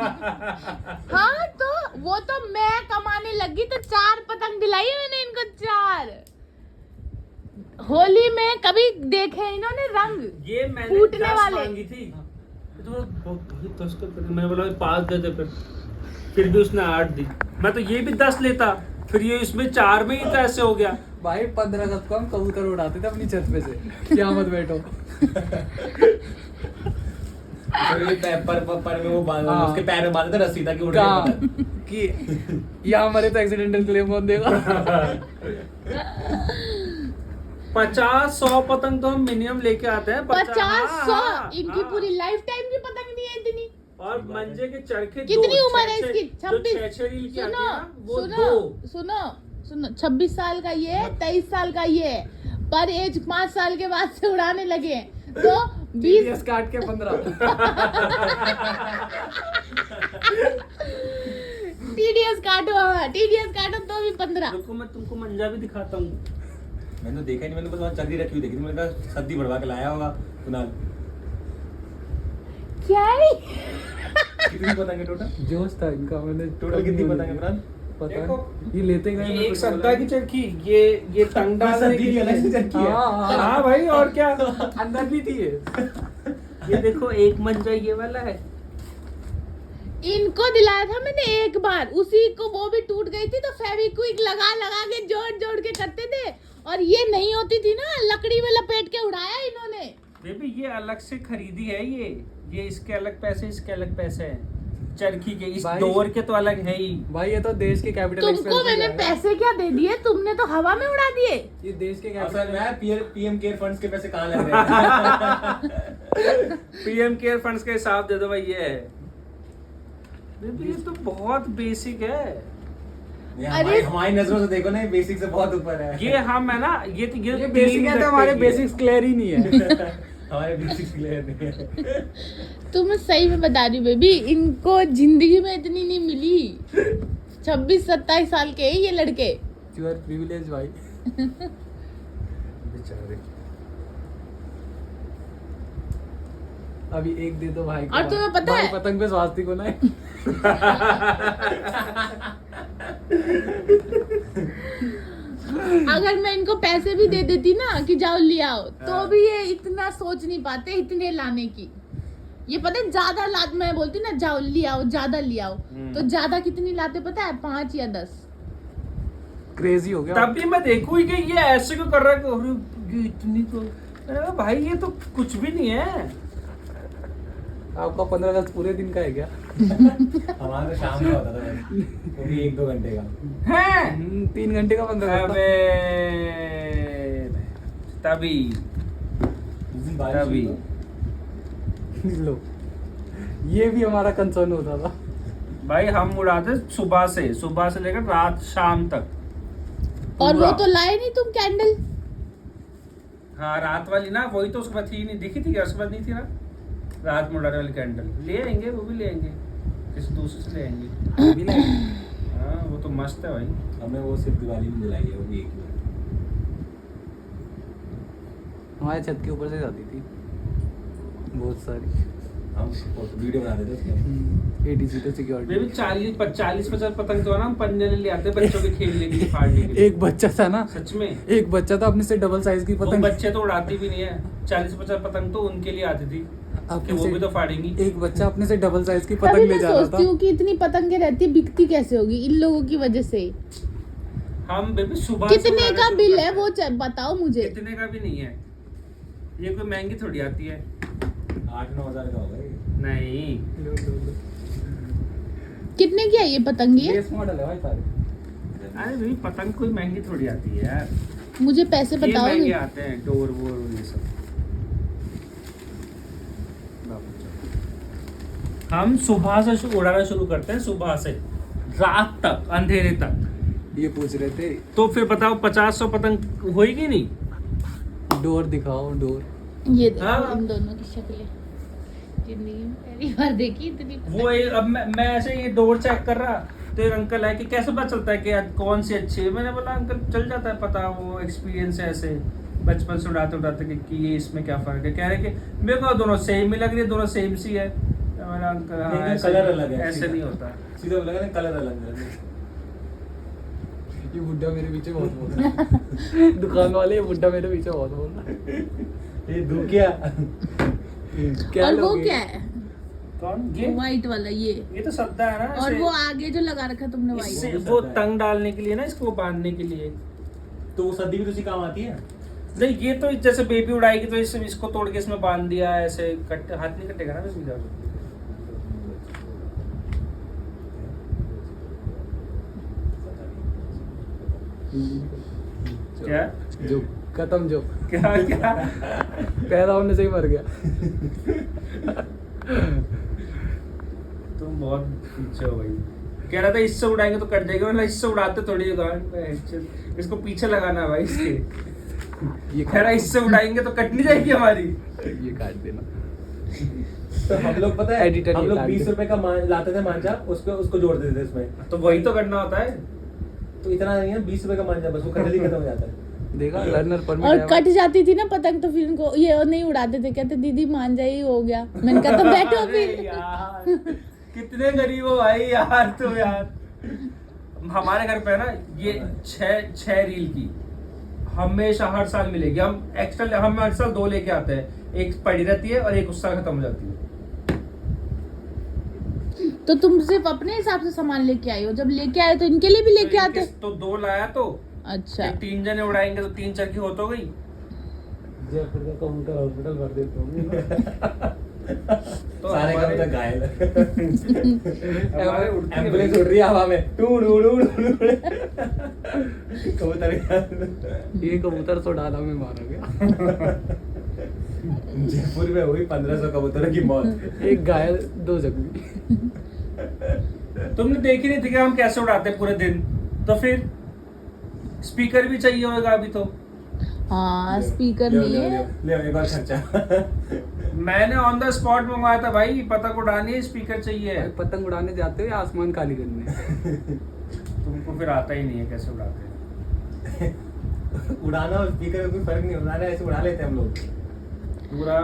हाँ तो वो तो मैं कमाने लगी तो 4 पतंग दिलाई मैंने इनको 4। होली में कभी देखे इन्होंने रंग ये मैंने फूटने 10 वाले। मांगी थी तो 10 का मैंने बोला 5 दे दे, फिर भी उसने 8 दी। मैं तो ये भी 10 लेता, फिर ये इसमें 4 में ही तो ऐसे हो गया। भाई 15 अगस्त को हम कबूतर उड़ाते थे अपनी छत पे से, क्या मत बैठो। पर में वो बांध हाँ। उसके पैर में बांधते थे रस्सी ताकि उड़ कहाँ जाए। कि यहाँ मरे तो एक्सीडेंटल क्लेम कौन देगा। 50-100 पतंग तो हम मिनिमम लेके आते हैं। 50-100 हाँ, इनकी हाँ। पूरी लाइफ टाइम की पतंग नहीं है इतनी। और मंजे के चरखे कितनी दो, उम्र है छह- इसकी? छह- जो 26। 6 रील की आती है सुनो ना, वो सुनो 2। सुनो सुनो 26 साल का ये, 23 साल का ये, पर एज 5 साल के बाद से उड़ाने लगे तो 20 काट के 15। टीडीएस काटो, हाँ टीडीएस काटो तो भी 15। रुको मैं तुमको मंजा भी दिखाता हूँ। मैंने तो देखा नहीं, मैंने बस वहाँ चर्री रखी हुई देखी थी। मैंने कहा सद्दी बढ़वा के लाया होगा कुणाल। क्या है? कितनी पतंग है टोटल? जोश था इनका, मैंने टोटल कितनी पतंग है कुणाल? पता देखो, है। ये लेते गए ये मैं एक कुछ सद्दा बोला की चरखी, ये टंग डालने सद्दी के की लिए अलग से चरखी है। हाँ, हाँ भाई, और क्या। अंदर भी थी ये। ये देखो एक मंजा ये वाला है। इनको दिलाया था मैंने एक बार, उसी को वो भी टूट गई थी तो फेविक्विक लगा लगा के जोड़ जोड़ के करते थे, और ये नहीं होती थी ना, लकड़ी में लपेट के उड़ाया इन्होंने। बेबी ये अलग से खरीदी है ये इसके अलग पैसे, इसके अलग पैसे हैं। चरखी के इस भाई- डोर के तो अलग है ही। भाई ये तो देश के कैपिटल तुमको मैंने पैसे क्या दे दिए, तुमने तो हवा में उड़ा दिए। ये देश के असल कैपिटल में पीएम केयर फंड्स के पैसे कहाँ लग रहे हैं? पीएम केयर फंड्स का हिसाब दे दो भाई, ये है। बेबी ये तो बहुत बेसिक है। अरे- हमारी नजरों से देखो ना, ये बेसिक से बहुत ऊपर है। ये हम है ना, ये ये बेसिक है तो हमारे बेसिक्स क्लियर ही नहीं है। हमारे बेसिक्स क्लियर नहीं है। तुम सही में बता रही हूँ बेबी, इनको जिंदगी में इतनी नहीं मिली। 26-27 साल के हैं ये लड़के। यू आर प्रिविलेज भाई। बेचारे। अभी एक दे दो भाई को। और तुम्हें पता भाई है- पतंग पे स्वास्तिक होना है। अगर मैं इनको पैसे भी दे देती ना कि जाओ ले आओ, तो भी ये इतना सोच नहीं पाते इतने लाने की। ये पता है ज्यादा ला, मैं बोलती ना जाओ ले आओ, ज्यादा ले आओ, तो ज्यादा कितनी लाते पता है? 5 या 10। क्रेजी हो गया। तब भी मैं देखूँ कि ये ऐसे क्यों कर रहा है कि अरे ये इतनी तो, मैंने कहा भाई ये तो कुछ भी नहीं है। आपका 15 अगस्त पूरे दिन का है क्या? हमारा तो शाम का होता था बस, वो भी 1-2 घंटे का। हैं 3 घंटे का 15 अगस्त अबे तभी उस दिन बारिश तभी हुई तो। लो, ये भी हमारा कंसर्न होता था। भाई हम उड़ाते सुबह से लेकर रात शाम तक। और वो पूरा। तो लाए नहीं तुम कैंडल। हाँ रात वाली ना, वही तो उसके बाद थी नहीं, दिखी थी उसके बाद नहीं थी ना, रात में उड़ाने वाली कैंडल ले आएंगे, वो भी ले आएंगे, किसी दूसरे से ले आएंगे। अभी नहीं। हाँ वो तो मस्त है भाई। हमने वो सिर्फ दिवाली में जलाई है, वो भी एक ही बार। हमारे छत के ऊपर से जाती थी बहुत सारी। हम वीडियो बना देते उसमें। एडीसी तो सिक्योरिटी। बेबी 40-50 पतंग तो है ना, हम पन्ने ले आते हैं बच्चों के खेलने के लिए, फाड़ने के लिए। एक बच्चा था ना, सच में एक बच्चा था अपने से डबल साइज की वो पतंग। बच्चे तो उड़ाती भी नहीं है। 40-50 पतंग तो उनके लिए आती थी कि अपने वो से भी तो फाड़ेंगी। एक बच्चा अपने से डबल साइज की तभी पतंग ले मैं जा रहा सोचती था। हूँ कि इतनी पतंगे रहती है, बिकती कैसे होगी इन लोगों की वजह से। हम बेबी सुबह से कितने उड़ाना का शुरू बिल करते है हैं। वो बताओ मुझे। इतने का भी नहीं है, ये कोई महंगी थोड़ी आती है। 8-9 हज़ार का होगा ये। नहीं लो, लो, लो। कितने की है ये पतंगी? बेस मॉडल है भाई सारे। अरे भाई पतंग कोई महंगी थोड़ी आती है यार, मुझे पैसे ये महंगे बताओगे? आते हैं डोर वोर ये सब। हम सुबह से उड़ाना शुरू करते हैं, सुबह से रात तक, अंधेरे तक। ये पूछ रहे थे तो फिर बताओ 50-100 पतंग होएगी नहीं? डोर दिखाओ, डोर। ये देखो हाँ। इन दोनों की शक्लें जिंदगी में पहली बार देखी इतनी वो अब मैं ऐसे ये डोर चेक कर रहा, तो एक अंकल है कि कैसे पता चलता है कि कौन सी अच्छी है। मैंने बोला अंकल चल जाता है पता, वो एक्सपीरियंस है ऐसे बचपन से उड़ाते उड़ाते कि ये इसमें क्या फर्क है। कह रहे कि मेरे को दोनों सेम ही लग रही है, दोनों सेम सी है। हमारा अंकल हाँ, इनका ऐसे- कलर अलग है, ऐसे सीधा। नहीं होता। सीधा बोला ना कलर अलग है। ये बुड्ढा मेरे पीछे बहुत बोल रहा है दुकान वाले, ये बुड्ढा मेरे पीछे बहुत बोल रहा है। ये दुखिया क्या और वो लोगे? क्या है कौन ये? व्हाइट वाला ये ये तो सद्दा है ना। और ऐसे- वो आगे जो लगा रखा तुमने इससे व्हाइट वो तंग डालने के लिए ना, इसको बांधने के लिए। तो वो सदी भी तो उसी काम आती है। नहीं ये तो जैसे बेबी उड़ाएगी तो इसको तोड़ के इसमें बांध दिया, ऐसे कट हाथ नहीं कटेगा ना इसमें ज्यादा। क्या जो खत्म जो क्या क्या पैदा होने से ही मर गया। तुम बहुत पीछे हो भाई। कह रहा था इससे उड़ाएंगे तो कट जाएगा, मतलब इससे उड़ाते थोड़ी है, इसको पीछे लगाना है भाई इसके। ये कह रहा है इससे उड़ाएंगे तो कट नहीं जाएगी हमारी। ये काट देना। तो हम लोग पता है Editor हम ये लोग काट 20 दे। रुपए का लाते थे मांझा, उसको जोड़ देते थे इसमें। तो वही तो करना होता है। तो इतना नहीं है, 20 रुपए का मांझा, बस वो जल्दी खत्म हो जाता है। देखा लर्नर परमिट और है कट जाती थी ना पतंग तो फिर इनको ये नहीं उड़ाते थे, कहते दीदी मान जाइए हो गया। मैंने कहा तो बैठो अरे फिर। यार कितने गरीब हो भाई यार तुम यार। हमारे घर पे है ना ये छह रील की हमेशा हर साल मिलेगी। हम हर साल 2 लेके आते हैं, एक पड़ी रहती है और एक उस साल खत्म हो जाती है। तो तुम सिर्फ अपने हिसाब से सामान लेके आई हो, जब लेके आए तो इनके लिए भी लेके आते। तो 2 लाया तो अच्छा 3 जने उड़ाएंगे तो 3 चरखी हो तो गई। जयपुर का कबूतर हॉस्पिटल भर देता हूँ। तो सारे का हमारे- मतलब घायल। हमारे उड़ती है एम्बुलेंस भाई। उड़ रही है हवा में, टूड उड़ उड़ उड़। कबूतर ये कबूतर तो डाला में मारा गया। जयपुर में हुई 1500 कबूतरों की मौत। एक घायल 2 जख्मी। तुमने देखी नहीं थी कि हम कैसे उड़ाते हैं पूरे दिन? तो फिर स्पीकर भी चाहिए होगा अभी तो। हाँ स्पीकर ले नहीं है। ले एक और खर्चा। मैंने ऑन द स्पॉट मंगवाया था भाई, पतंग उड़ानी है, स्पीकर चाहिए। भाई पतंग उड़ाने जाते हो या आसमान खाली करने? तुमको फिर आता ही नहीं है कैसे उड़ाते हैं। उड़ाना और स्पीकर में कोई फर्क नहीं, उड़ाना ऐसे उड़ा लेते हैं हम लोग। पूरा